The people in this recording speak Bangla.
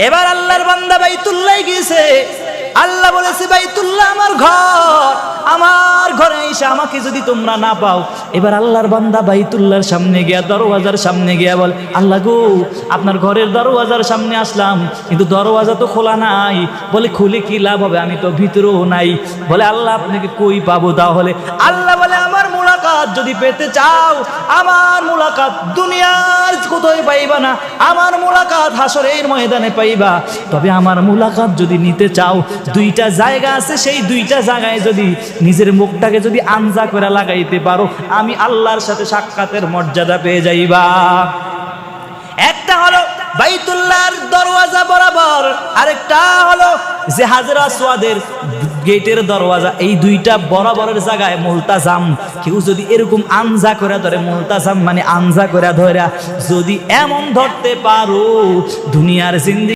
এবার আল্লাহর বান্দা বাইতুল্লাহ গিয়েছে। আল্লাহ বলেছে বাইতুল্লাহ আমার ঘর, আমার ঘরে এসে আমাকে যদি তোমরা না পাও, এবার আল্লাহর বান্দা বাইতুল্লাহর সামনে গিয়া দরওয়াজার সামনে গিয়া বল, আল্লাহ গো আপনার ঘরের দরওয়াজার সামনে আসলাম, কিন্তু দরওয়াজা তো খোলা নাই। বলে খুলে কি লাভ হবে, আমি তো ভিতরেও নাই। বলে আল্লাহ আপনাকে কই পাবো তাহলে? আল্লাহ বলে আমার মুলাকাত যদি পেতে চাও, আমার মুলাকাত দুনিয়ার কোথায় পাইবা না, আমার মুলাকাত হাসরের ময়দানে পাইবা। তবে আমার মুলাকাত যদি নিতে চাও, দুইটা জায়গা আছে, সেই দুইটা জায়গায় যদি নিজের মুখটাকে যদি আনজা করে লাগাইতে পারো, আমি আল্লাহর সাথে সাক্ষাতের মর্যাদা পেয়ে যাইবা। একটা হলো বাইতুল্লাহর দরওয়াজা বরাবর, আরেকটা হলো যে হাজরা আসওয়াদের গেটের দরওয়াজা। এই দুইটা বরাবরের জায়গায় মুলতাজাম। কেউ যদি এরকম আনজা করে ধরে, মুলতাজাম মানে আনজা করে ধরা, যদি এমন ধরতে পারো, দুনিয়ার জিন্দেগি